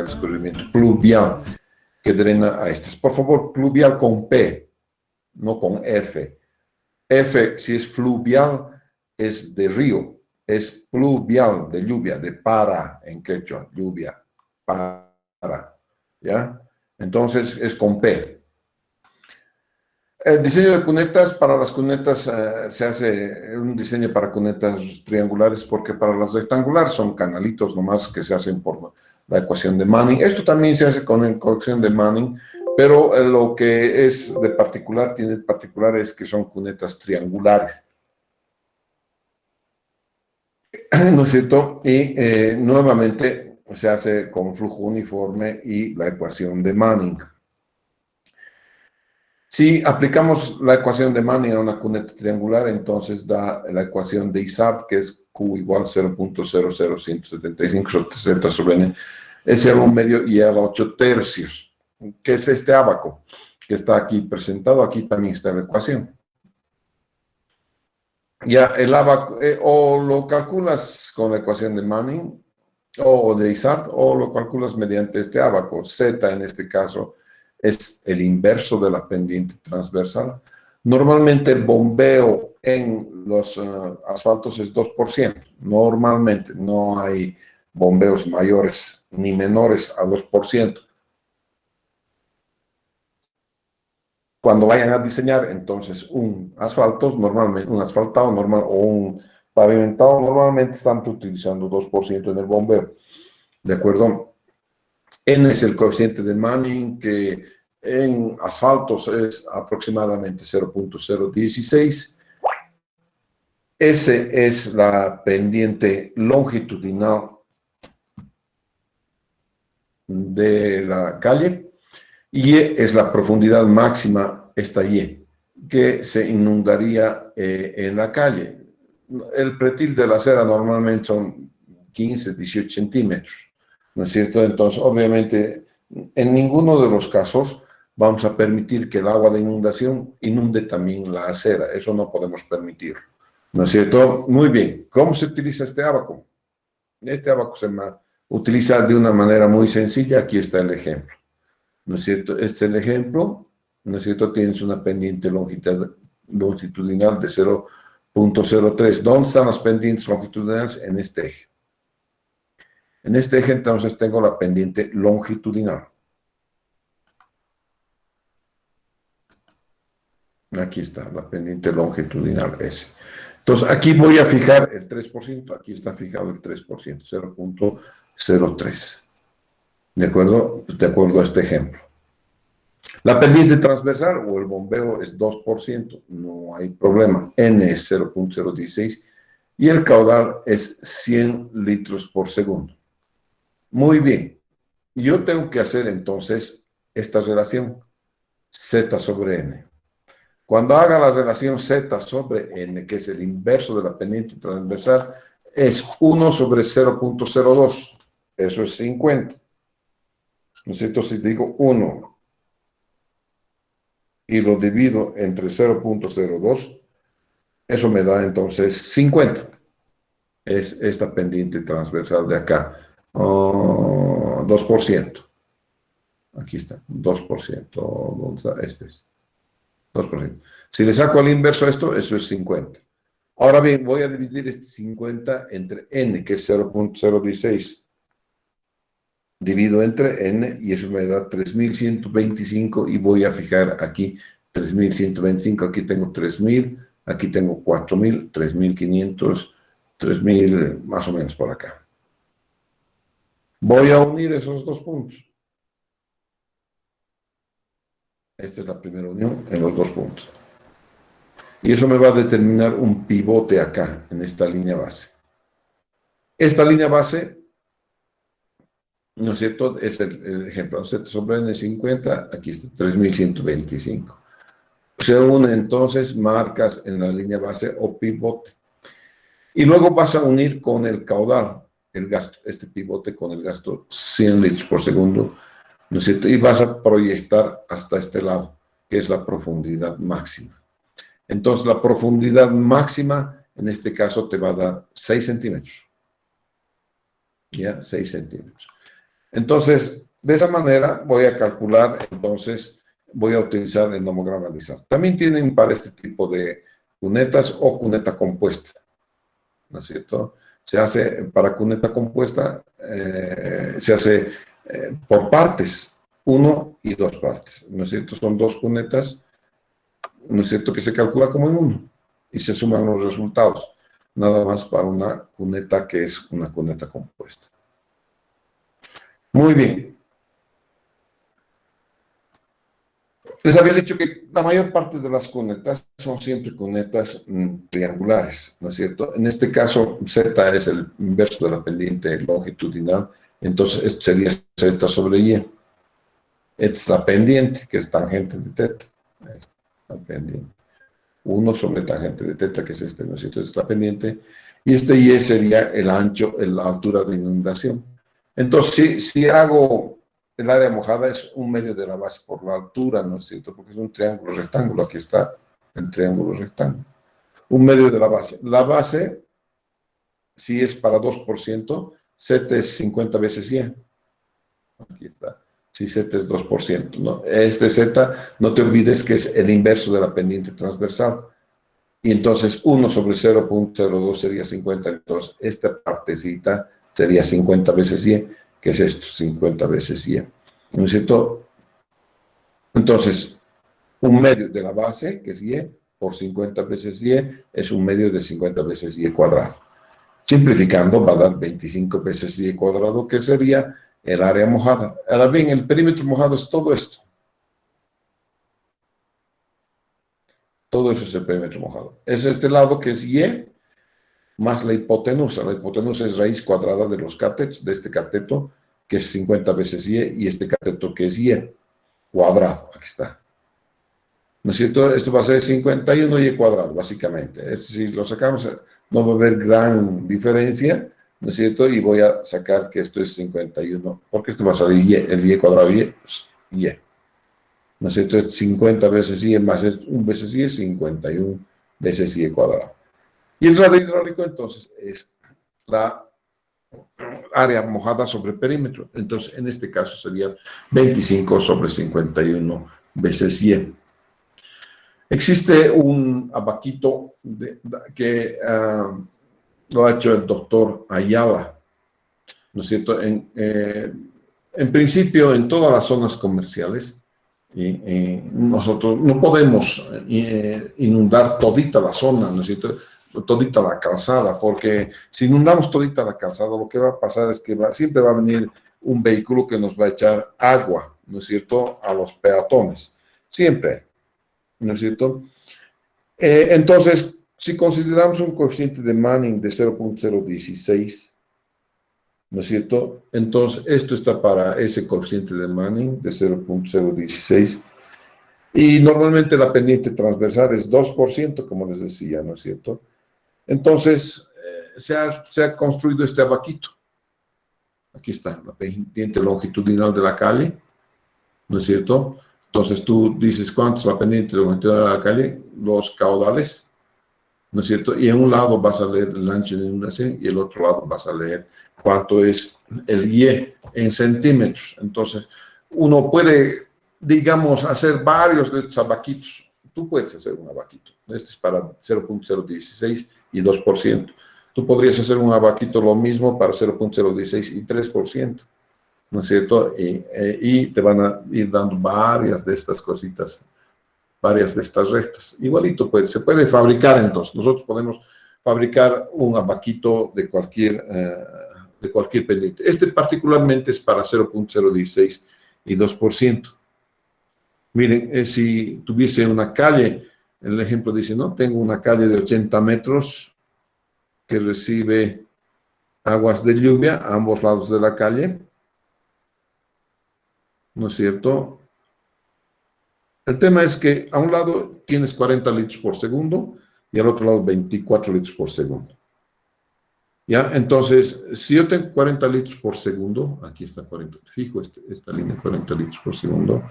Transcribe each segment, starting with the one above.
escurrimiento pluvial que drena a estas. Por favor, pluvial con P, no con F. F, si es fluvial, es de río. Es pluvial, de lluvia, de para en quechua, lluvia, para, ¿ya? Entonces es con P. El diseño de cunetas, para las cunetas se hace un diseño para cunetas triangulares porque para las rectangulares son canalitos nomás que se hacen por la ecuación de Manning. Esto también se hace con la ecuación de Manning, pero lo que es de particular, tiene particular es que son cunetas triangulares. ¿No es cierto? Y nuevamente se hace con flujo uniforme y la ecuación de Manning. Si aplicamos la ecuación de Manning a una cuneta triangular, entonces da la ecuación de Isard, que es Q igual 0.00175 sobre N, es 0,1 y a 8 tercios, que es este ábaco, que está aquí presentado. Aquí también está la ecuación. Ya, el ábaco, o lo calculas con la ecuación de Manning, o de Isard, o lo calculas mediante este ábaco. Z en este caso es el inverso de la pendiente transversal. Normalmente el bombeo en los asfaltos es 2%. Normalmente no hay bombeos mayores ni menores a 2%. Cuando vayan a diseñar entonces un asfalto, normalmente un asfaltado normal o un pavimentado, normalmente están utilizando 2% en el bombeo. ¿De acuerdo? N es el coeficiente de Manning, que en asfaltos es aproximadamente 0.016. S es la pendiente longitudinal de la calle. Y es la profundidad máxima, esta Y, que se inundaría en la calle. El pretil de la acera normalmente son 15, 18 centímetros, ¿no es cierto? Entonces, obviamente, en ninguno de los casos vamos a permitir que el agua de inundación inunde también la acera. Eso no podemos permitir, ¿no es cierto? Muy bien. ¿Cómo se utiliza este ábaco? Este ábaco se utiliza de una manera muy sencilla. Aquí está el ejemplo, ¿no es cierto? Este es el ejemplo, ¿no es cierto? Tienes una pendiente longitudinal de 0.03. ¿Dónde están las pendientes longitudinales? En este eje. En este eje, entonces, tengo la pendiente longitudinal. Aquí está la pendiente longitudinal S. Entonces, aquí voy a fijar el 3%. Aquí está fijado el 3%, 0.03. ¿De acuerdo? De acuerdo a este ejemplo. La pendiente transversal o el bombeo es 2%, no hay problema. N es 0.016 y el caudal es 100 litros por segundo. Muy bien. Yo tengo que hacer entonces esta relación Z sobre N. Cuando haga la relación Z sobre N, que es el inverso de la pendiente transversal, es 1 sobre 0.02. Eso es 50. ¿No es cierto? Si digo 1 y lo divido entre 0.02, eso me da entonces 50. Es esta pendiente transversal de acá. 2%. Aquí está, 2%. ¿Dónde está? Este es 2%. Si le saco al inverso a esto, eso es 50. Ahora bien, voy a dividir este 50 entre n, que es 0.016. Divido entre n y eso me da 3.125 y voy a fijar aquí 3.125. Aquí tengo 3.000, aquí tengo 4.000, 3.500, 3.000 más o menos por acá. Voy a unir esos dos puntos. Esta es la primera unión en los dos puntos. Y eso me va a determinar un pivote acá, en esta línea base. Esta línea base, ¿no es cierto? Es el ejemplo. Z sobre N50, aquí está 3.125. Se une entonces marcas en la línea base o pivote. Y luego vas a unir con el caudal, el gasto, este pivote con el gasto 100 litros por segundo, ¿no es cierto? Y vas a proyectar hasta este lado, que es la profundidad máxima. Entonces, la profundidad máxima, en este caso, te va a dar 6 centímetros. ¿Ya? 6 centímetros. Entonces, de esa manera voy a calcular, entonces voy a utilizar el nomograma Lizard. También tienen para este tipo de cunetas o cuneta compuesta, ¿no es cierto? Se hace para cuneta compuesta, se hace por partes, 1 y 2 partes, ¿no es cierto? Son 2 cunetas, ¿no es cierto? Que se calcula como en 1 y se suman los resultados. Nada más para una cuneta que es una cuneta compuesta. Muy bien. Les había dicho que la mayor parte de las cunetas son siempre cunetas triangulares, ¿no es cierto? En este caso, Z es el inverso de la pendiente longitudinal, entonces esto sería Z sobre Y. Esta es la pendiente, que es tangente de teta. Esta es la pendiente. 1 sobre tangente de teta, que es este, ¿no es cierto? Esta es la pendiente. Y este Y sería el ancho, la altura de inundación. Entonces, si hago el área mojada, es 1/2 de la base por la altura, ¿no es cierto? Porque es un triángulo rectángulo. Aquí está el triángulo rectángulo. 1/2 de la base. La base, si es para 2%, Z es 50 veces Y. Aquí está. Si Z es 2%, ¿no? Este Z, no te olvides que es el inverso de la pendiente transversal. Y entonces 1 sobre 0.02 sería 50. Entonces, esta partecita sería 50 veces Y, que es esto, 50 veces Y. ¿No es cierto? Entonces, 1/2 de la base, que es Y, por 50 veces Y, es 1/2 de 50 veces Y cuadrado. Simplificando, va a dar 25 veces Y cuadrado, que sería el área mojada. Ahora bien, el perímetro mojado es todo esto. Todo eso es el perímetro mojado. Es este lado que es Y, más la hipotenusa. La hipotenusa es raíz cuadrada de los catetos, de este cateto, que es 50 veces Y, y este cateto que es Y, cuadrado. Aquí está. ¿No es cierto? Esto va a ser 51 Y cuadrado, básicamente. Si lo sacamos, no va a haber gran diferencia, ¿no es cierto? Y voy a sacar que esto es 51, porque esto va a salir Y, el Y cuadrado Y, pues, Y. ¿No es cierto? Es 50 veces Y más 1 veces Y, 51 veces Y cuadrado. Y el radio hidráulico, entonces, es la área mojada sobre perímetro. Entonces, en este caso sería 25 sobre 51 veces Y. Existe un abaquito que lo ha hecho el doctor Ayala, ¿no es cierto? En principio, en todas las zonas comerciales, nosotros no podemos inundar todita la zona, ¿no es cierto? Todita la calzada, porque si inundamos todita la calzada, lo que va a pasar es que siempre va a venir un vehículo que nos va a echar agua, ¿no es cierto?, a los peatones. Siempre, ¿no es cierto? Entonces, si consideramos un coeficiente de Manning de 0.016, ¿no es cierto? Entonces, esto está para ese coeficiente de Manning de 0.016. Y normalmente la pendiente transversal es 2%, como les decía, ¿no es cierto? Entonces, se ha construido este abaquito. Aquí está, la pendiente longitudinal de la calle, ¿no es cierto? Entonces tú dices, ¿cuánto es la pendiente longitudinal de la calle? Los caudales, ¿no es cierto? Y en un lado vas a leer el ancho de inundación y el otro lado vas a leer cuánto es el Y en centímetros. Entonces, uno puede, digamos, hacer varios de estos abaquitos. Tú puedes hacer un abaquito. Este es para 0.016 y 2%. Tú podrías hacer un abaquito lo mismo para 0.016 y 3%, ¿no es cierto? Y te van a ir dando varias de estas cositas, varias de estas rectas. Igualito, pues, se puede fabricar entonces. Nosotros podemos fabricar un abaquito de cualquier pendiente. Este particularmente es para 0.016 y 2%. Miren, si tuviese una calle, el ejemplo dice, ¿no? Tengo una calle de 80 metros que recibe aguas de lluvia a ambos lados de la calle, ¿no es cierto? El tema es que a un lado tienes 40 litros por segundo y al otro lado 24 litros por segundo. ¿Ya? Entonces, si yo tengo 40 litros por segundo, aquí está 40, fijo esta línea, 40 litros por segundo,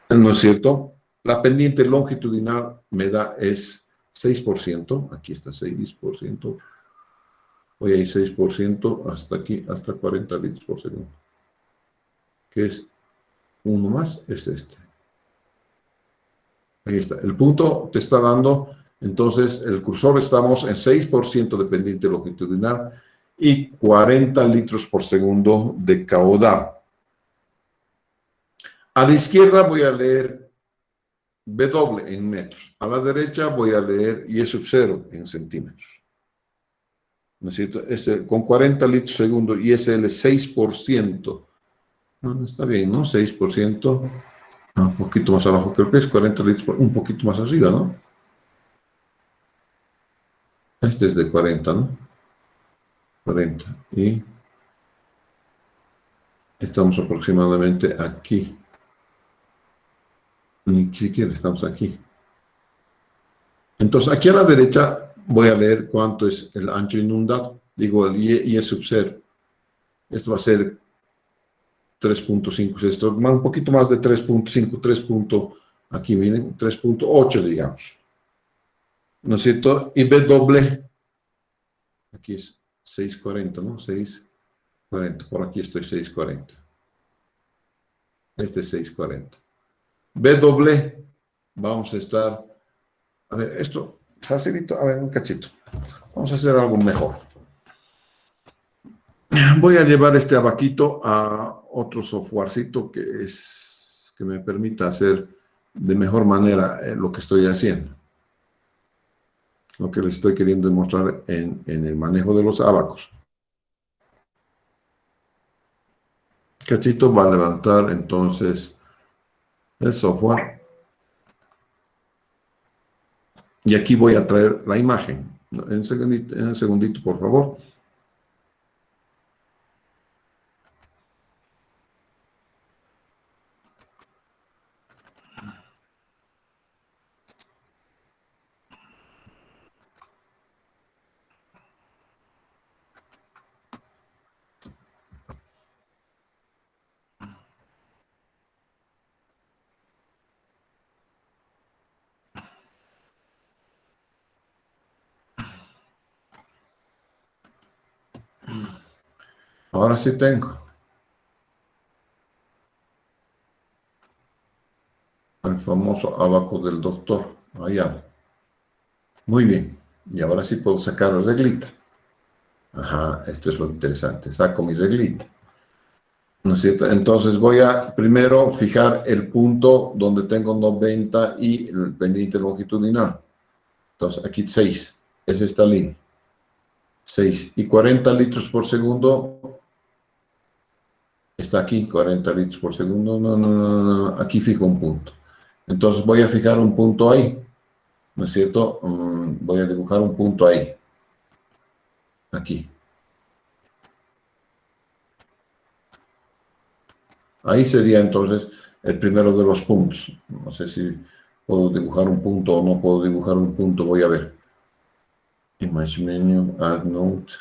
¿no es cierto? La pendiente longitudinal me da es 6%, aquí está 6%, voy a ir 6% hasta aquí, hasta 40 litros por segundo. que es uno más, es este. Ahí está. El punto te está dando, entonces, el cursor estamos en 6% de pendiente longitudinal y 40 litros por segundo de caudal. A la izquierda voy a leer W en metros. A la derecha voy a leer Y sub 0 en centímetros. ¿No es cierto? Con 40 litros por segundo y es el 6%. No, está bien, ¿no? 6%. Un poquito más abajo, creo que es 40 litros, un poquito más arriba, ¿no? Este es de 40, ¿no? 40. Y estamos aproximadamente aquí. Ni siquiera estamos aquí. Entonces, aquí a la derecha voy a leer cuánto es el ancho inundado. Digo, el Y sub 0. Esto va a ser 3.5. Esto un poquito más de 3.5, 3. Aquí miren, 3.8, digamos. ¿No es cierto? Y B doble, aquí es 640, ¿no? 640. Por aquí estoy 640. Este es 640. B doble, vamos a estar. A ver, esto facilito. A ver, un cachito. Vamos a hacer algo mejor. Voy a llevar este abaquito a otro softwarecito que me permita hacer de mejor manera lo que estoy haciendo. Lo que les estoy queriendo demostrar en el manejo de los abacos. Cachito va a levantar entonces el software. Y aquí voy a traer la imagen. En un segundito, por favor. Ahora sí tengo el famoso abaco del doctor. Allá. Muy bien. Y ahora sí puedo sacar la reglita. Ajá, esto es lo interesante. Saco mi reglita. ¿No es cierto? Entonces voy a primero fijar el punto donde tengo 90 y el pendiente longitudinal. Entonces aquí 6. Es esta línea. 6. Y 40 litros por segundo. Está aquí, 40 litros por segundo. No, no, no, no. Aquí fijo un punto. Entonces voy a fijar un punto ahí. ¿No es cierto? Voy a dibujar un punto ahí. Aquí. Ahí sería entonces el primero de los puntos. No sé si puedo dibujar un punto o no puedo dibujar un punto. Voy a ver. Image menu, add note.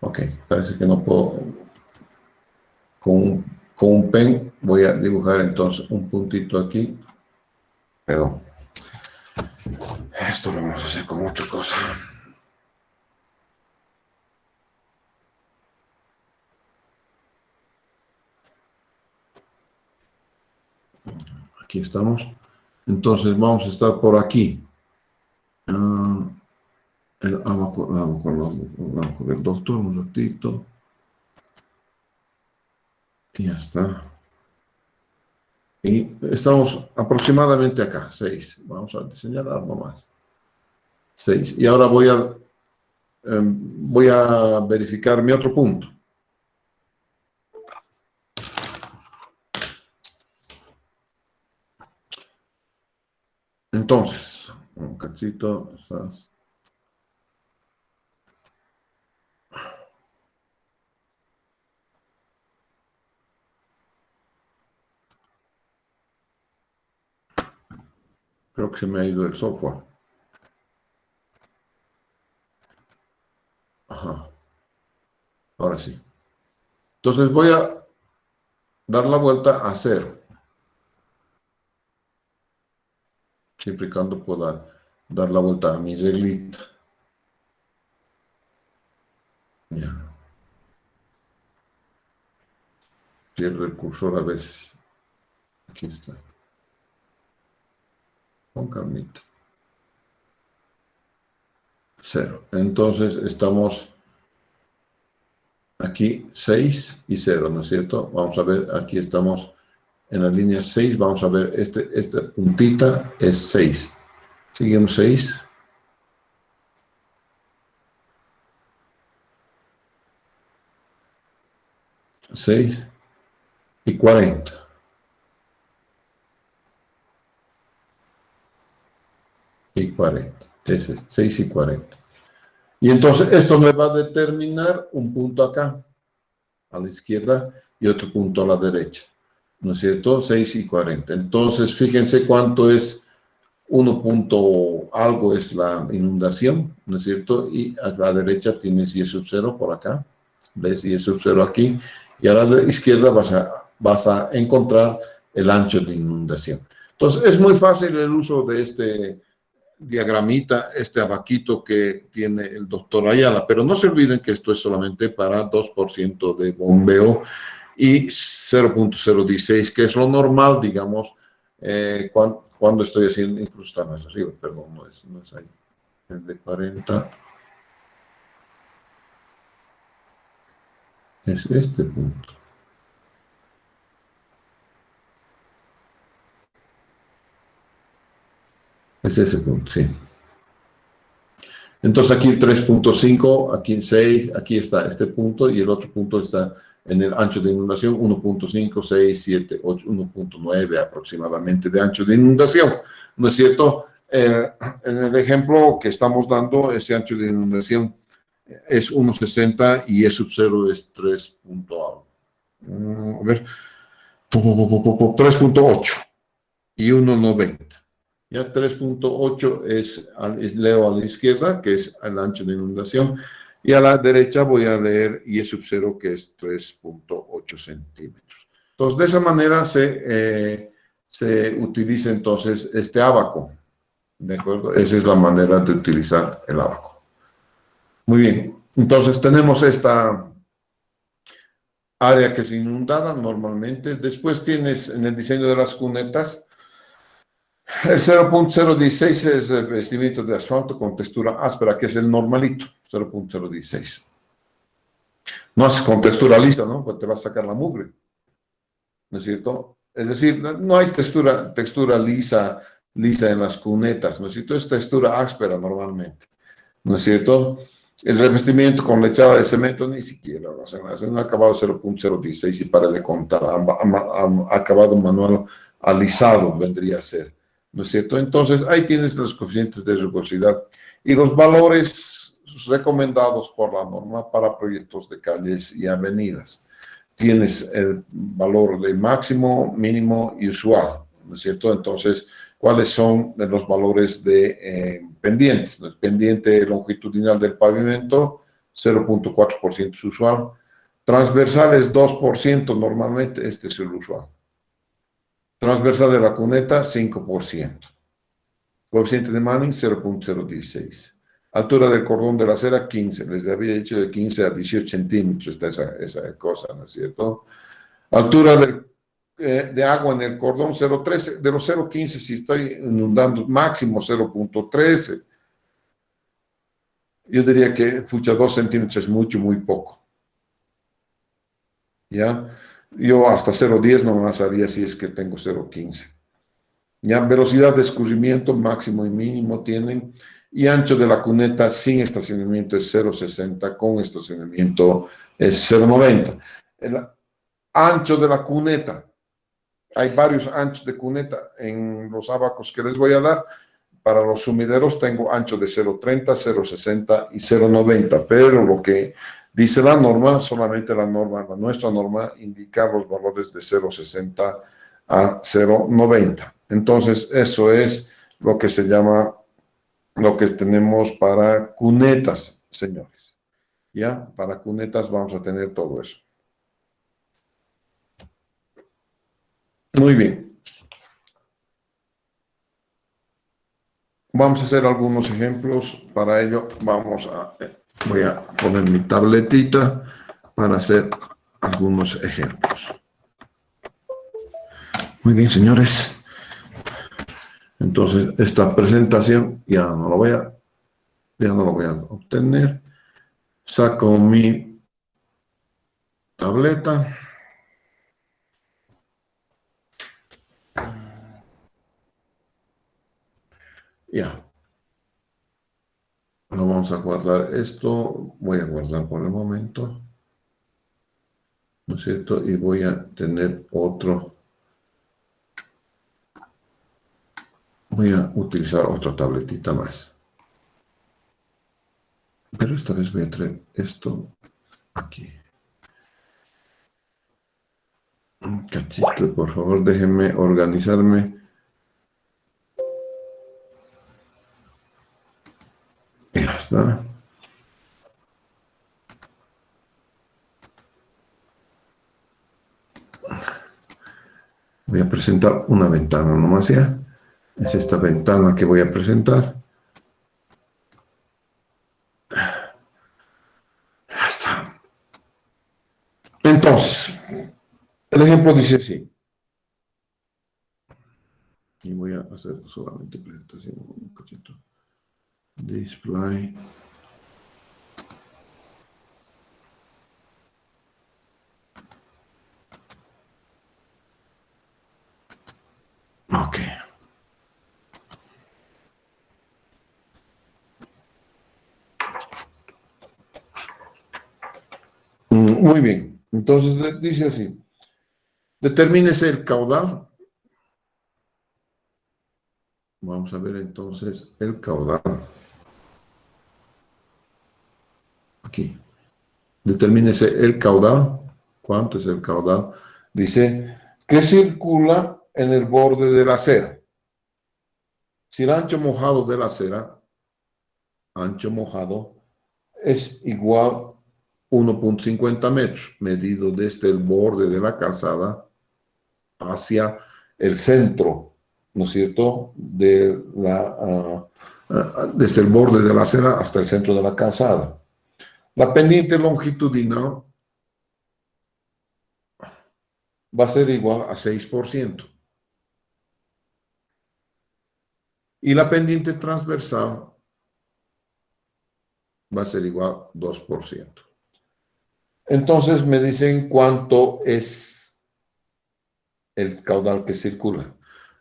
Ok, parece que no puedo. Con, con un pen voy a dibujar entonces un puntito aquí. Perdón. Esto lo vamos a hacer con mucha cosa. Aquí estamos. Entonces vamos a estar por aquí. El abaco del doctor, un ratito. Y ya está. Y estamos aproximadamente acá, 6. Vamos a diseñar algo más. 6. Y ahora voy a verificar mi otro punto. Entonces, un cachito, estás. Creo que se me ha ido el software. Ajá. Ahora sí. Entonces voy a dar la vuelta a 0. Siempre y cuando pueda dar la vuelta a mi reglita. Ya. Pierde el cursor a veces. Aquí está. Con calmita. 0. Entonces estamos aquí 6 y 0, ¿no es cierto? Vamos a ver, aquí estamos en la línea 6. Vamos a ver, esta puntita es 6. Seguimos 6. 6 y 40. Y 40. Ese es 6 y 40. Y entonces esto me va a determinar un punto acá, a la izquierda, y otro punto a la derecha. ¿No es cierto? 6 y 40. Entonces, fíjense cuánto es 1 punto algo es la inundación, ¿no es cierto? Y a la derecha tienes y sub 0 por acá. ¿Ves? Y sub 0 aquí. Y a la izquierda vas a encontrar el ancho de inundación. Entonces, es muy fácil el uso de este diagramita, este abaquito que tiene el doctor Ayala, pero no se olviden que esto es solamente para 2% de bombeo y 0.016, que es lo normal, digamos, cuando estoy haciendo, incluso está más arriba, perdón, no es ahí, el de 40 es este punto. Es ese punto, sí. Entonces aquí 3.5, aquí 6, aquí está este punto y el otro punto está en el ancho de inundación 1.5, 6, 7, 8, 1.9 aproximadamente de ancho de inundación. ¿No es cierto? En el ejemplo que estamos dando, ese ancho de inundación es 1.60 y E sub 0 es 3. A ver, 3.8 y 1.90. Ya 3.8 leo a la izquierda, que es el ancho de inundación, y a la derecha voy a leer I sub 0, que es 3.8 centímetros. Entonces, de esa manera se utiliza entonces este ábaco, ¿de acuerdo? Esa es la manera de utilizar el ábaco. Muy bien, entonces tenemos esta área que es inundada normalmente. Después tienes en el diseño de las cunetas, el 0.016 es el revestimiento de asfalto con textura áspera, que es el normalito, 0.016. No es con textura lisa, ¿no? Pues te va a sacar la mugre, ¿no es cierto? Es decir, no hay textura lisa en las cunetas, ¿no es cierto? Es textura áspera normalmente, ¿no es cierto? El revestimiento con lechada de cemento ni siquiera lo hacen, hacen un acabado 0.016 y para de contar, acabado manual alisado vendría a ser, ¿no es cierto? Entonces ahí tienes los coeficientes de rugosidad y los valores recomendados por la norma para proyectos de calles y avenidas. Tienes el valor de máximo, mínimo y usual, ¿no es cierto? Entonces, ¿cuáles son los valores de pendientes? El pendiente longitudinal del pavimento, 0.4% es usual. Transversales, 2% normalmente, este es el usual. Transversal de la cuneta, 5%. Coeficiente de Manning, 0.016. Altura del cordón de la acera, 15. Les había dicho de 15 a 18 centímetros está esa cosa, ¿no es cierto? Altura de agua en el cordón 0.13, de los 0.15 si estoy inundando máximo 0.13, yo diría que, fucha, 2 centímetros es mucho, muy poco, ¿ya? Yo hasta 0.10 nomás haría si es que tengo 0.15. ¿Ya? Velocidad de escurrimiento máximo y mínimo tienen, y ancho de la cuneta sin estacionamiento es 0.60, con estacionamiento es 0.90. El ancho de la cuneta, hay varios anchos de cuneta en los abacos que les voy a dar. Para los sumideros tengo ancho de 0.30, 0.60 y 0.90, pero lo que dice la norma, solamente nuestra norma, indica los valores de 0.60 a 0.90. Entonces, eso es lo que se llama, lo que tenemos para cunetas, señores. ¿Ya? Para cunetas vamos a tener todo eso. Muy bien. Vamos a hacer algunos ejemplos. Para ello vamos a Voy a poner mi tabletita para hacer algunos ejemplos. Muy bien, señores. Entonces, esta presentación ya no lo voy a obtener. Saco mi tableta. Ya. Lo vamos a guardar esto. Voy a guardar por el momento. ¿No es cierto? Y voy a tener otro. Voy a utilizar otra tabletita más. Pero esta vez voy a traer esto aquí. Un cachito, por favor, déjenme organizarme. Ya está. Voy a presentar una ventana nomás ya. Es esta ventana que voy a presentar. Ya está. Entonces, el ejemplo dice así. Y voy a hacer solamente presentación un cachito. Display. Ok. Muy bien. Entonces dice así. Determínese el caudal. Vamos a ver entonces el caudal. Aquí. Determínese el caudal. ¿Cuánto es el caudal? Dice que circula en el borde de la acera. Si el ancho mojado de la acera, ancho mojado, es igual a 1.50 metros, medido desde el borde de la calzada hacia el centro, ¿no es cierto? Desde el borde de la acera hasta el centro de la calzada. La pendiente longitudinal va a ser igual a 6%. Y la pendiente transversal va a ser igual a 2%. Entonces me dicen cuánto es el caudal que circula.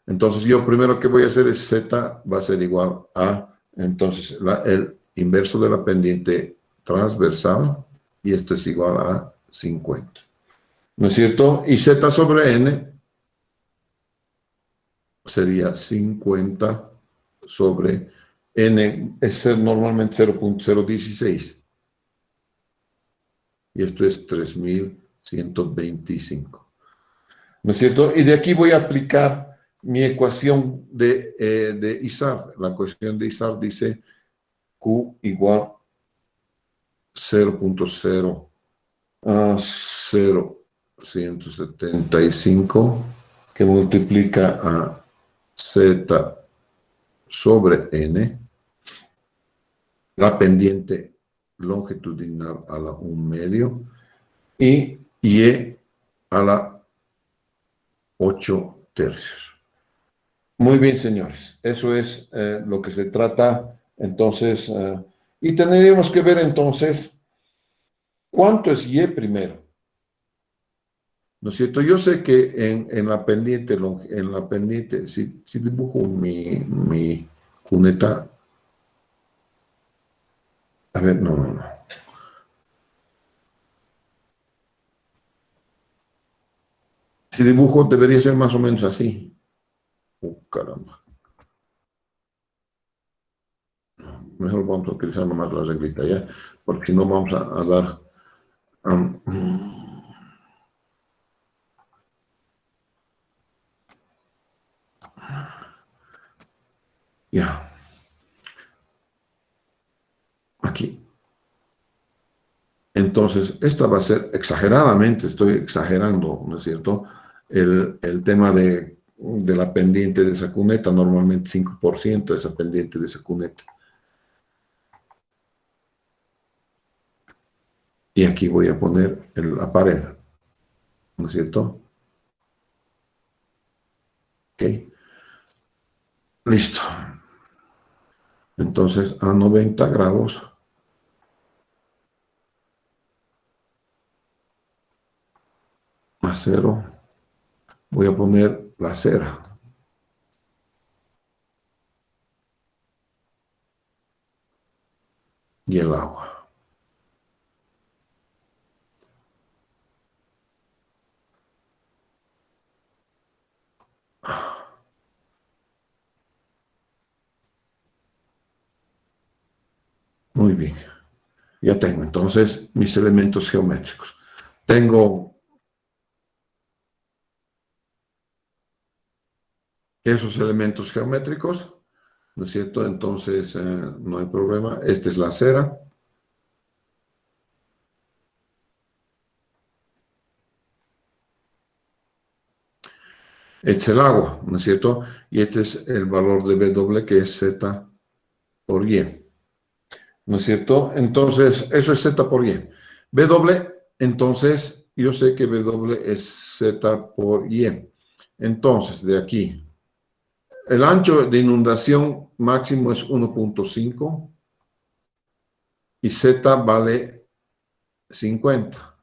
Entonces yo primero que voy a hacer es Z va a ser igual a, entonces el inverso de la pendiente transversal, y esto es igual a 50. ¿No es cierto? Y Z sobre N sería 50 sobre N, es normalmente 0.016. Y esto es 3125. ¿No es cierto? Y de aquí voy a aplicar mi ecuación de Isard. La ecuación de Isard dice Q igual 0.0175 que multiplica a Z sobre N, la pendiente longitudinal a la 1/2 y Y a la 8/3. Muy bien, señores. Eso es lo que se trata. Entonces, y tendríamos que ver entonces cuánto es Y primero. ¿No es cierto? Yo sé que en la pendiente, si dibujo mi cuneta, a ver, no. Si dibujo debería ser más o menos así. Caramba. Mejor vamos a utilizar nomás la reglita ya, porque si no vamos a dar... ya. Aquí. Entonces, esta va a ser exageradamente, estoy exagerando, ¿no es cierto? El tema de la pendiente de esa cuneta, normalmente 5% de esa pendiente de esa cuneta. y aquí voy a poner la pared, ¿no es cierto? Ok, listo. Entonces a 90 grados a 0 voy a poner la cera y el agua. Muy bien, ya tengo entonces mis elementos geométricos. Tengo esos elementos geométricos, ¿no es cierto? Entonces no hay problema. Esta es la cera. Este es el agua, ¿no es cierto? Y este es el valor de W, que es Z por Y, ¿no es cierto? Entonces, eso es Z por Y. W, entonces, yo sé que W es Z por Y. Entonces, de aquí, el ancho de inundación máximo es 1.5 y Z vale 50.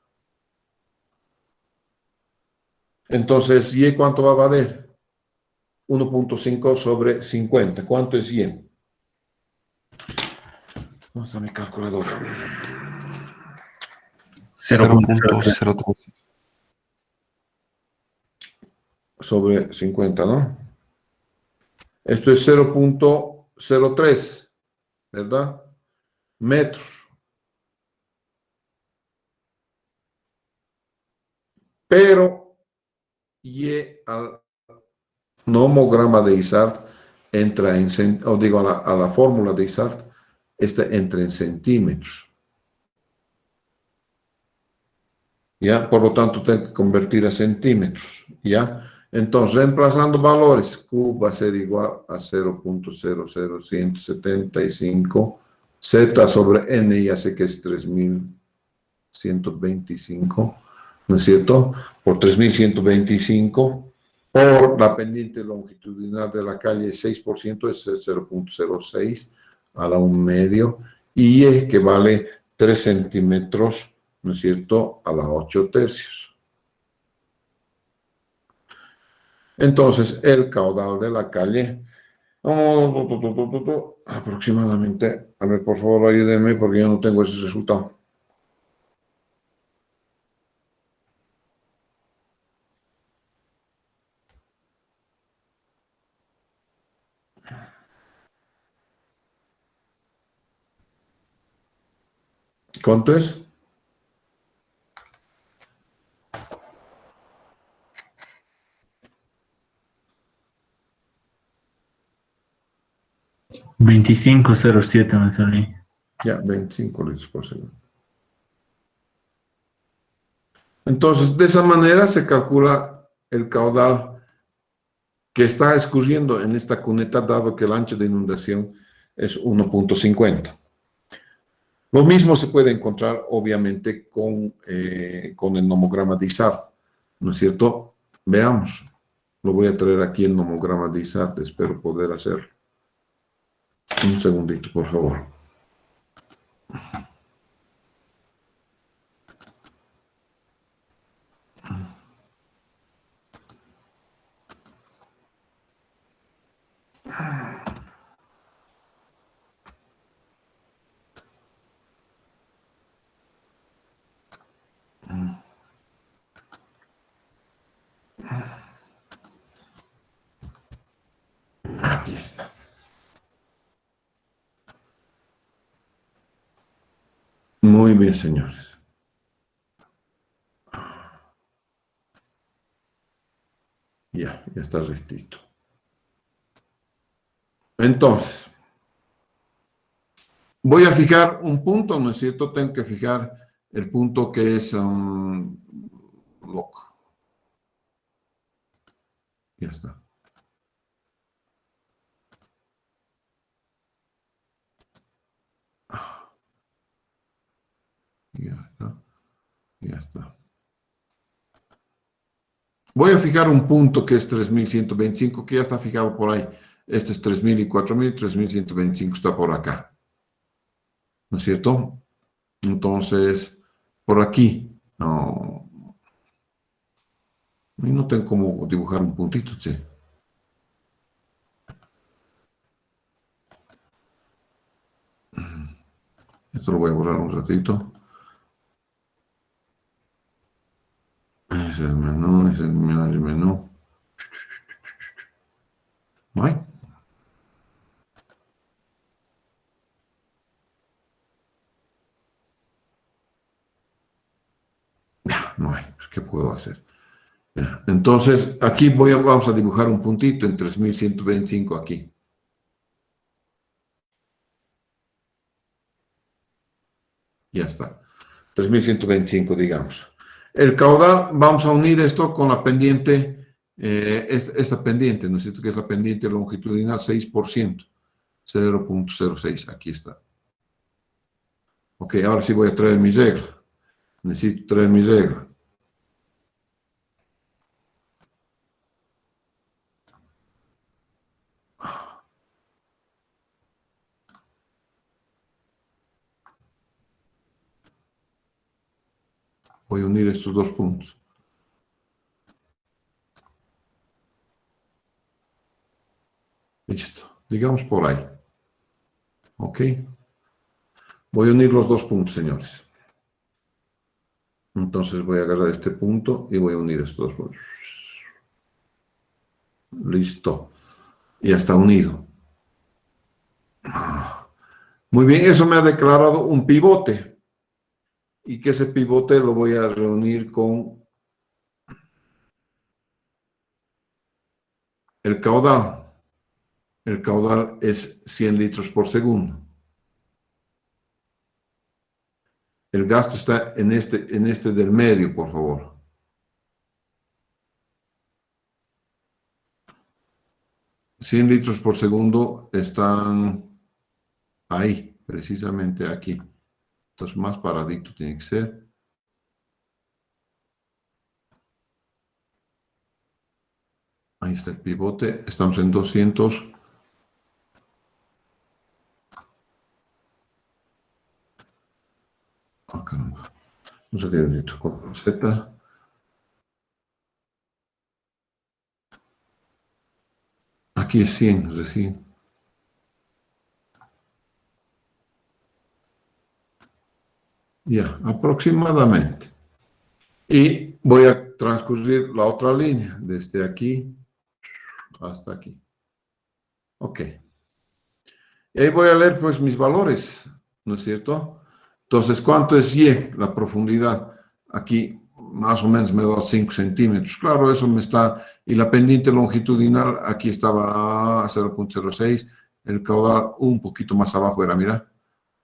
Entonces, ¿Y cuánto va a valer? 1.5 sobre 50. ¿Cuánto es Y? ¿Dónde está mi calculadora? 0.03. 0.03. Sobre 50, ¿no? Esto es 0.03, ¿verdad? Metros. Pero Y al nomograma de Isart entra en, o digo, a la fórmula de Isart, entra en centímetros. ¿Ya? Por lo tanto, tengo que convertir a centímetros. ¿Ya? Entonces, reemplazando valores, Q va a ser igual a 0.00175. Z sobre N ya sé que es 3125, ¿no es cierto? Por 3125, por la pendiente longitudinal de la calle 6%, es 0.06 a la 1 medio, y es que vale 3 centímetros, ¿no es cierto?, a la 8 tercios. Entonces, el caudal de la calle, aproximadamente, a ver, por favor, ayúdenme porque yo no tengo ese resultado. ¿Cuánto es? 2507 me salí. Ya, 25 litros por segundo. Entonces, de esa manera se calcula el caudal que está escurriendo en esta cuneta, dado que el ancho de inundación es 1.50. Lo mismo se puede encontrar, obviamente, con el nomograma de Isart, ¿no es cierto? Veamos. Lo voy a traer aquí el nomograma de Isart, espero poder hacerlo. Un segundito, por favor. Aquí está. Muy bien, señores. Ya está rectito. Entonces, voy a fijar un punto, ¿no es cierto? Tengo que fijar el punto que es loco. Ya está. Ya está. Ya está. Voy a fijar un punto que es 3.125, que ya está fijado por ahí. Este es 3.000 y 4.000, 3.125 está por acá. ¿No es cierto? Entonces, por aquí. No, y no tengo cómo dibujar un puntito, sí. Esto lo voy a borrar un ratito. Ese es el menú, ese es el menú. ¿Ay? No hay. ¿Qué puedo hacer? Ya. Entonces, aquí vamos a dibujar un puntito en 3.125 aquí. Ya está. 3.125, digamos. El caudal, vamos a unir esto con la pendiente, esta pendiente, ¿no es cierto? Que es la pendiente longitudinal 6%, 0.06, aquí está. Ok, ahora sí voy a traer mi regla. Necesito traer mi regla. Voy a unir estos dos puntos. Listo. Digamos por ahí. Ok. Voy a unir los dos puntos, señores. Entonces voy a agarrar este punto y voy a unir estos dos puntos. Listo. Ya está unido. Muy bien, eso me ha declarado un pivote. Y que ese pivote lo voy a reunir con el caudal. El caudal es 100 litros por segundo. El gasto está en este del medio, por favor. $100 litros por segundo están ahí, precisamente aquí. Entonces, más paradito tiene que ser. Ahí está el pivote. Estamos en 200. Ah, caramba. Un segundito, con Z. Aquí es 100, es decir. Ya, aproximadamente. Y voy a transcurrir la otra línea, desde aquí hasta aquí. Ok. Y ahí voy a leer pues mis valores, ¿no es cierto? Entonces, ¿cuánto es Y? La profundidad. Aquí más o menos me da 5 centímetros. Claro, eso me está... Y la pendiente longitudinal, aquí estaba a 0.06. El caudal un poquito más abajo era, mira.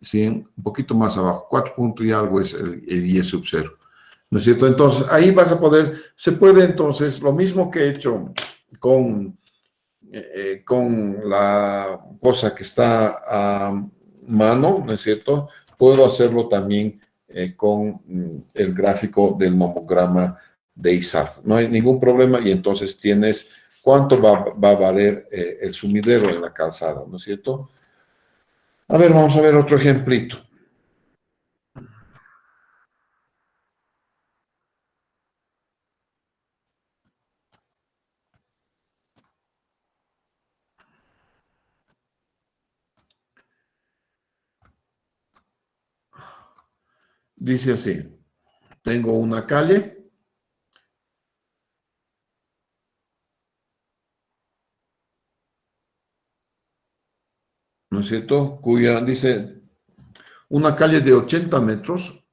100, un poquito más abajo. 4 puntos y algo es el Y sub 0. ¿No es cierto? Entonces, ahí vas a poder... Se puede entonces, lo mismo que he hecho con la cosa que está a mano, ¿no es cierto? Puedo hacerlo también con el gráfico del nomograma de ISAF. No hay ningún problema y entonces tienes cuánto va a valer el sumidero en la calzada, ¿no es cierto? A ver, vamos a ver otro ejemplito. Dice así, tengo una calle, ¿no es cierto? Cuya, dice, una calle de 80 metros,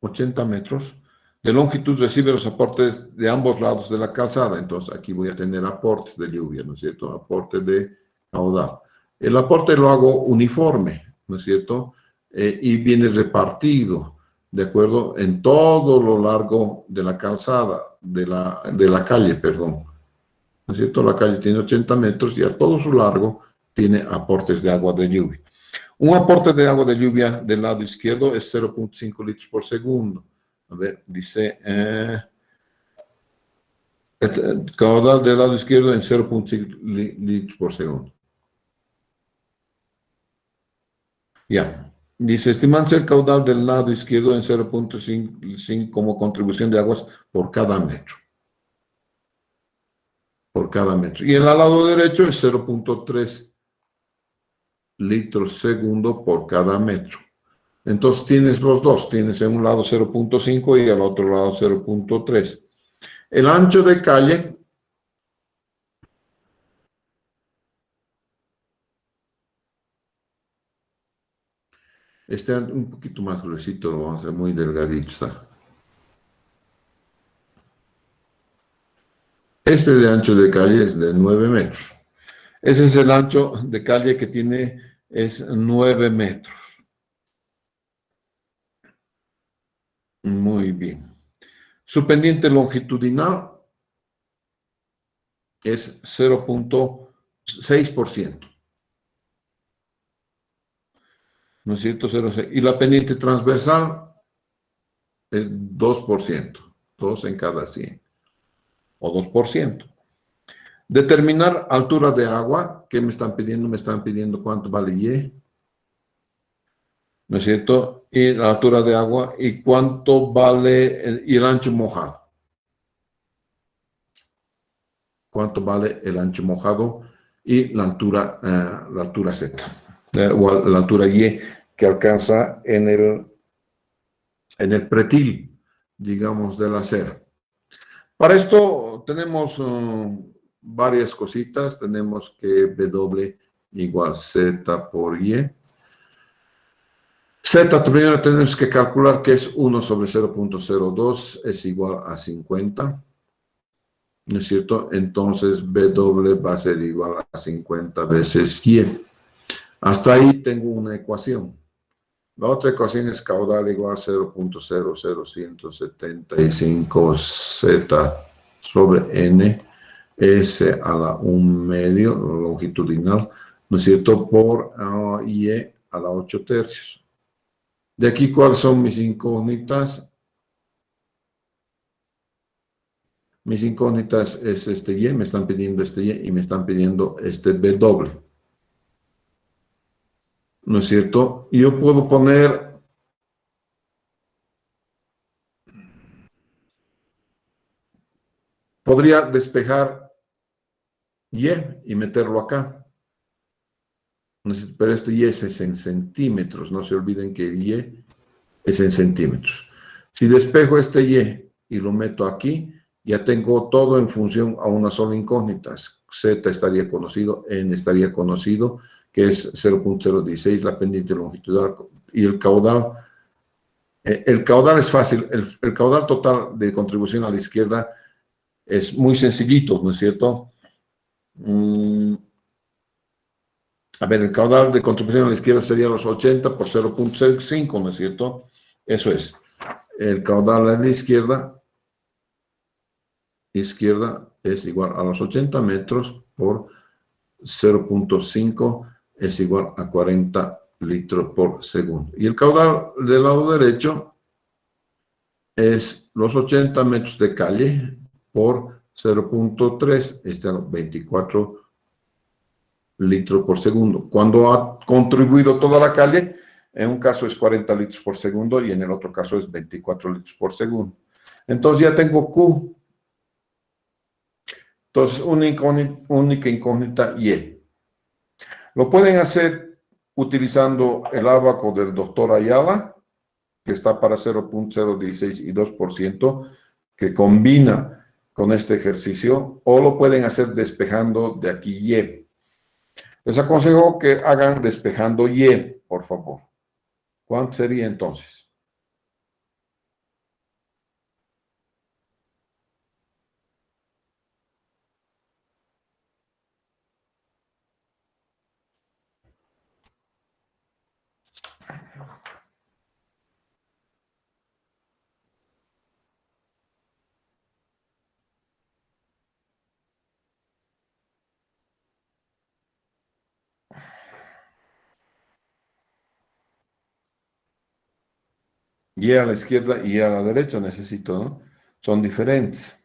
80 metros de longitud recibe los aportes de ambos lados de la calzada. Entonces aquí voy a tener aportes de lluvia, ¿no es cierto? Aporte de caudal. El aporte lo hago uniforme, ¿no es cierto? Y viene repartido, ¿de acuerdo? En todo lo largo de la calzada, de la calle, perdón. ¿No es cierto? La calle tiene 80 metros y a todo su largo tiene aportes de agua de lluvia. Un aporte de agua de lluvia del lado izquierdo es 0.5 litros por segundo. A ver, dice, caudal del lado izquierdo en 0.5 litros por segundo. Ya. Dice, estimándose el caudal del lado izquierdo en 0.5 como contribución de aguas por cada metro. Por cada metro. Y en el lado derecho es 0.3 litros segundo por cada metro. Entonces tienes los dos, tienes en un lado 0.5 y al otro lado 0.3. El ancho de calle está un poquito más gruesito, lo vamos a hacer muy delgadito. Está. Este de ancho de calle es de 9 metros. Ese es el ancho de calle que tiene, es 9 metros. Muy bien. Su pendiente longitudinal es 0.6%. ¿No es cierto? 0,6. Y la pendiente transversal es 2%. 2 en cada 100. O 2%. Determinar altura de agua. ¿Qué me están pidiendo? Me están pidiendo cuánto vale Y. ¿No es cierto? Y la altura de agua y cuánto vale y el ancho mojado. Cuánto vale el ancho mojado y la altura Z, o la altura Y que alcanza en el pretil, digamos, de la acera. Para esto tenemos varias cositas. Tenemos que W igual Z por Y. Z primero tenemos que calcular que es 1 sobre 0.02 es igual a 50. ¿No es cierto? Entonces W va a ser igual a 50 veces Y. Hasta ahí tengo una ecuación. La otra ecuación es caudal igual a 0.00175 Z sobre N S a la 1 medio, longitudinal, ¿no es cierto? Por Y a la 8 tercios. De aquí, ¿cuáles son mis incógnitas? Mis incógnitas es este Y, me están pidiendo este Y y me están pidiendo este B doble. ¿No es cierto? Yo puedo poner, podría despejar Y meterlo acá. ¿No es cierto? Pero este Y es en centímetros, no se olviden que Y es en centímetros. Si despejo este Y lo meto aquí, ya tengo todo en función a una sola incógnita. Z estaría conocido, N estaría conocido, que es 0.016, la pendiente longitudinal, y el caudal. El caudal es fácil, el caudal total de contribución a la izquierda es muy sencillito, ¿no es cierto? A ver, el caudal de contribución a la izquierda sería los 80 por 0.05, ¿no es cierto? Eso es. El caudal a la izquierda es igual a los 80 metros por 0.5 es igual a 40 litros por segundo. Y el caudal del lado derecho es los 80 metros de calle por 0.3, es 24 litros por segundo. Cuando ha contribuido toda la calle, en un caso es 40 litros por segundo y en el otro caso es 24 litros por segundo. Entonces ya tengo Q. Entonces, única incógnita Y. Lo pueden hacer utilizando el ábaco del doctor Ayala, que está para 0.016 y 2%, que combina con este ejercicio, o lo pueden hacer despejando de aquí Y. Les aconsejo que hagan despejando Y, por favor. ¿Cuánto sería entonces? Y a la izquierda y a la derecha necesito, ¿no? Son diferentes.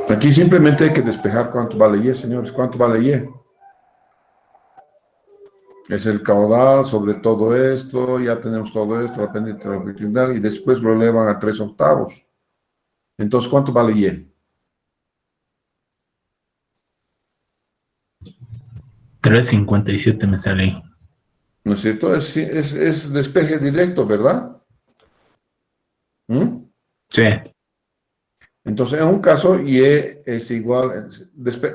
Aquí simplemente hay que despejar cuánto vale Y, señores. ¿Cuánto vale Y? Es el caudal sobre todo esto, ya tenemos todo esto, la pendiente longitudinal, y después lo elevan a 3/8. Entonces, ¿cuánto vale Y? 3.57 me sale ahí. ¿No es cierto? Es despeje directo, ¿verdad? ¿Mm? Sí. Entonces, en un caso, Y es igual,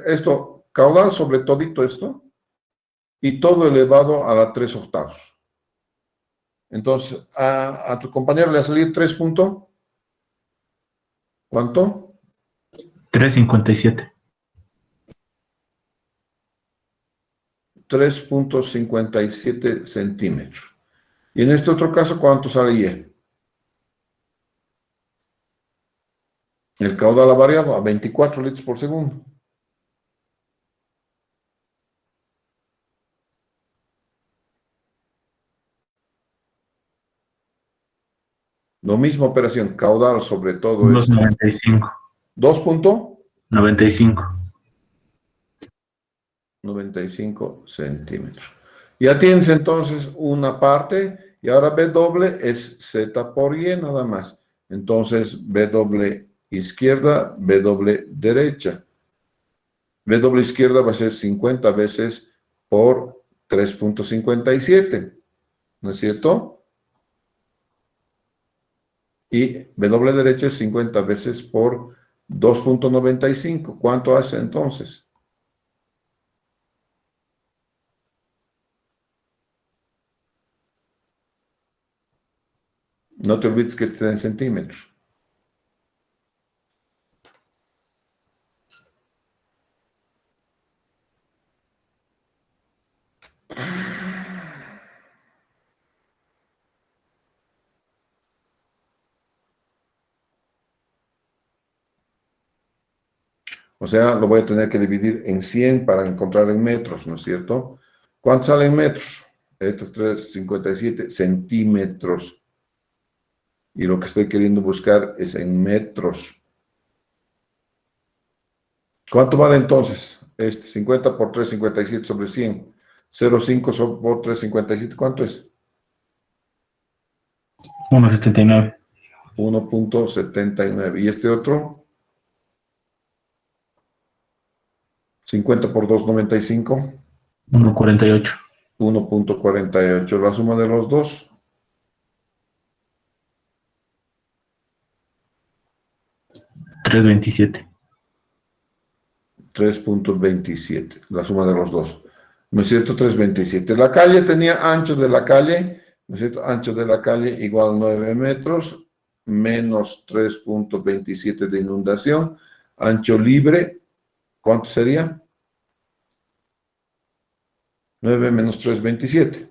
esto, caudal sobre todito esto, y todo elevado a la 3/8. Entonces, a tu compañero le va a salir 3 punto, ¿cuánto? 3.57. 3,57 centímetros. Y en este otro caso, ¿cuánto sale Y? El caudal ha variado a 24 litros por segundo. Lo mismo operación, caudal sobre todo esto. 2.95. 2,95 95. centímetros. Ya tienes entonces una parte, y ahora B doble es Z por Y nada más. Entonces B doble izquierda, B doble derecha. B doble izquierda va a ser 50 veces por 3,57, ¿no es cierto? Y B doble derecha es 50 veces por 2,95. ¿Cuánto hace entonces? No te olvides que esté en centímetros. O sea, lo voy a tener que dividir en 100 para encontrar en metros, ¿no es cierto? ¿Cuánto sale en metros? Estos 3,57 centímetros. Y lo que estoy queriendo buscar es en metros. ¿Cuánto vale entonces? 50 por 3,57 sobre 100. 0,5 por 3,57, ¿cuánto es? 1.79. 1,79. ¿Y este otro? 50 por 2,95. 1.48. 1,48. La suma de los dos. 3.27. 3,27, la suma de los dos. ¿No es cierto? 3,27. La calle tenía ancho de la calle, ¿no es cierto? Ancho de la calle igual 9 metros, menos 3,27 de inundación. Ancho libre, ¿cuánto sería? 9 menos 3,27.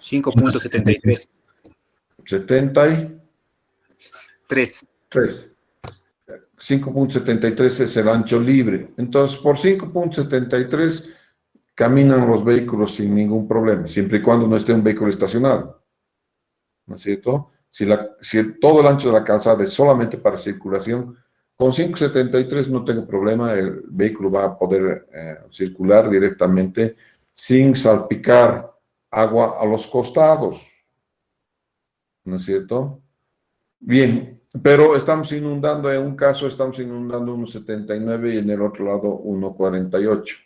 5.73. 73. 3. 5,73 es el ancho libre. Entonces, por 5,73 caminan los vehículos sin ningún problema, siempre y cuando no esté un vehículo estacionado. ¿No es cierto? Si todo el ancho de la calzada es solamente para circulación, con 5,73 no tengo problema, el vehículo va a poder circular directamente sin salpicar agua a los costados. ¿no es cierto? Bien, pero estamos inundando, en un caso estamos inundando 1,79 y en el otro lado 1,48.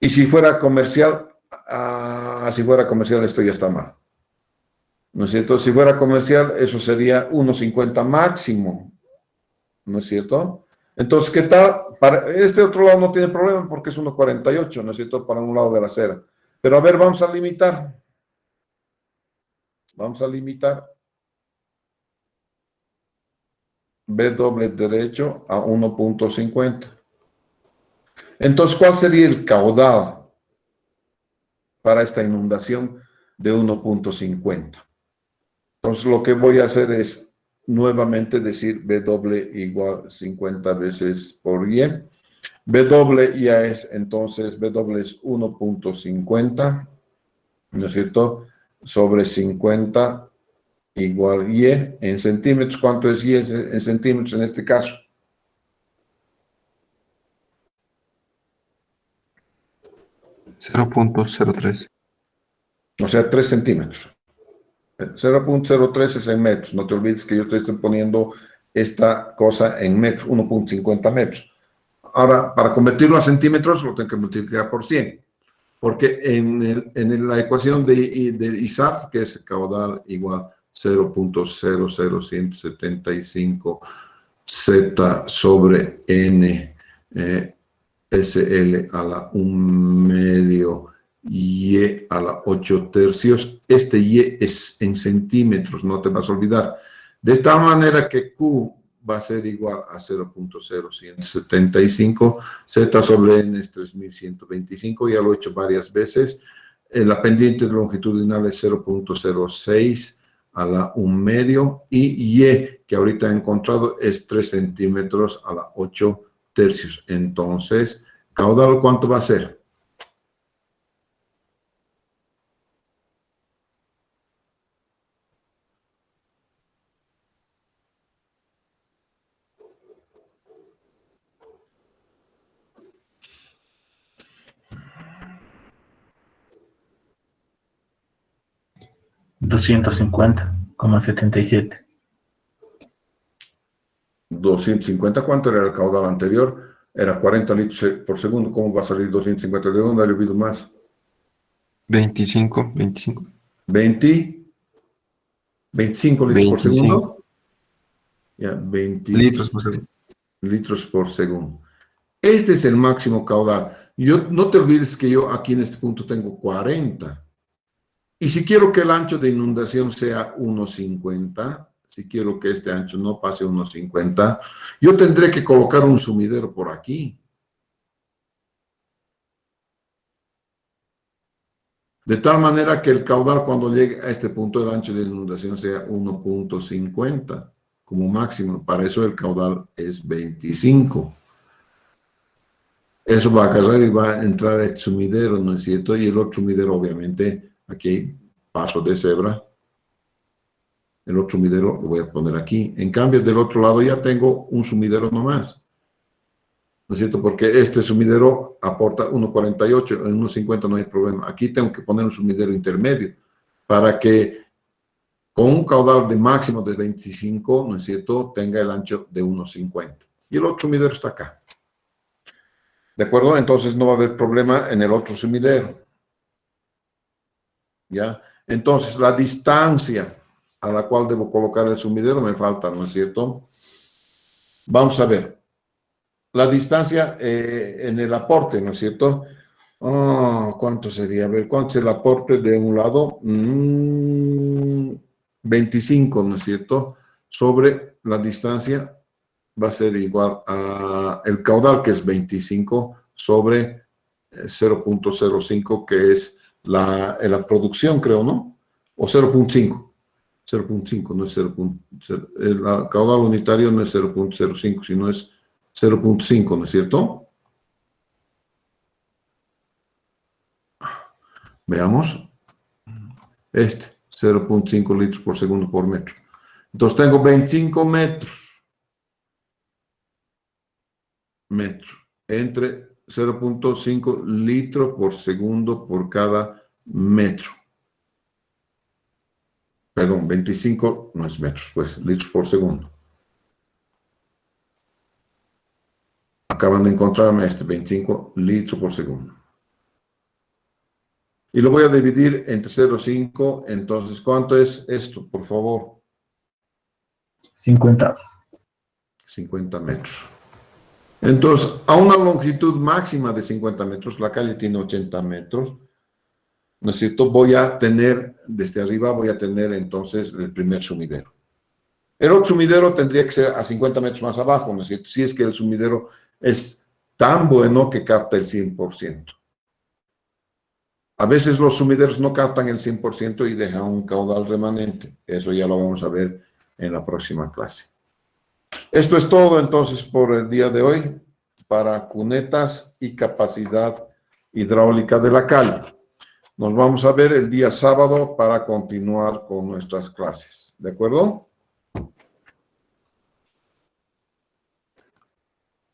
Y si fuera comercial, si fuera comercial esto ya está mal, ¿no es cierto? Si fuera comercial eso sería 1,50 máximo, ¿no es cierto? Entonces, ¿qué tal? Para este otro lado no tiene problema porque es 1,48, ¿no es cierto? Para un lado de la acera. Pero a ver, vamos a limitar. Vamos a limitar B doble derecho a 1,50. Entonces, ¿cuál sería el caudal para esta inundación de 1,50? Entonces, lo que voy a hacer es nuevamente decir B doble igual 50 veces por Y. B doble ya es, entonces, B doble es 1,50, ¿no es cierto? Sobre 50 igual Y en centímetros. ¿Cuánto es Y en centímetros en este caso? 0.03. O sea, 3 centímetros. 0,03 es en metros. No te olvides que yo te estoy poniendo esta cosa en metros, 1,50 metros. Ahora, para convertirlo a centímetros, lo tengo que multiplicar por 100. Porque en la ecuación de ISAT, que es caudal igual 0.00175 Z sobre N SL a la 1/2 Y a la 8/3. Este Y es en centímetros, no te vas a olvidar. De tal manera que Q va a ser igual a 0.0175, Z sobre N es 3125, ya lo he hecho varias veces. La pendiente longitudinal es 0.06 a la 1/2 y Y, que ahorita he encontrado, es 3 centímetros a la 8/3. Entonces, caudal, ¿cuánto va a ser? $250,77. 250, ¿cuánto era el caudal anterior? Era 40 litros por segundo. ¿Cómo va a salir 250? ¿De dónde ha llovido más? 25. 20, 25 litros por 25 segundo. Ya, 20 litros por segundo. litros por segundo. Este es el máximo caudal. No te olvides que yo aquí en este punto tengo 40. Y si quiero que el ancho de inundación sea 1,50, si quiero que este ancho no pase 1,50, yo tendré que colocar un sumidero por aquí. De tal manera que el caudal cuando llegue a este punto del ancho de inundación sea 1,50 como máximo. Para eso el caudal es 25. Eso va a agarrar y va a entrar el sumidero, ¿no es cierto? Y el otro sumidero, obviamente, aquí hay paso de cebra. El otro sumidero lo voy a poner aquí. En cambio, del otro lado ya tengo un sumidero nomás, ¿no es cierto? Porque este sumidero aporta 1,48, en 1,50 no hay problema. Aquí tengo que poner un sumidero intermedio para que con un caudal de máximo de 25, ¿no es cierto?, tenga el ancho de 1,50. Y el otro sumidero está acá. ¿De acuerdo? Entonces no va a haber problema en el otro sumidero. ¿Ya? Entonces la distancia a la cual debo colocar el sumidero me falta, ¿no es cierto? Vamos a ver. La distancia en el aporte, ¿no es cierto? ¿Cuánto sería? A ver, ¿cuánto es el aporte de un lado? 25, ¿no es cierto? Sobre la distancia va a ser igual a el caudal, que es 25, sobre 0.05, que es la producción, creo, ¿no? O 0.5. 0.5, no es 0.0. El caudal unitario no es 0.05, sino es 0.5, ¿no es cierto? Veamos. 0.5 litros por segundo por metro. Entonces tengo 25 metros entre 0.5 litros por segundo por cada metro. perdón, 25 no es metros, pues, litros por segundo. Acaban de encontrarme 25 litros por segundo. Y lo voy a dividir entre 0,5. Entonces, ¿cuánto es esto, por favor? 50. 50 metros. Entonces, a una longitud máxima de 50 metros, la calle tiene 80 metros, ¿no es cierto? Voy a tener, desde arriba voy a tener entonces el primer sumidero. El otro sumidero tendría que ser a 50 metros más abajo, ¿no es cierto? Si es que el sumidero es tan bueno que capta el 100%. A veces los sumideros no captan el 100% y dejan un caudal remanente. Eso ya lo vamos a ver en la próxima clase. Esto es todo entonces por el día de hoy para cunetas y capacidad hidráulica de la calle. Nos vamos a ver el día sábado para continuar con nuestras clases. ¿De acuerdo?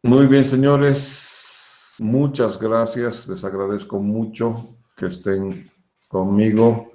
Muy bien, señores. Muchas gracias. Les agradezco mucho que estén conmigo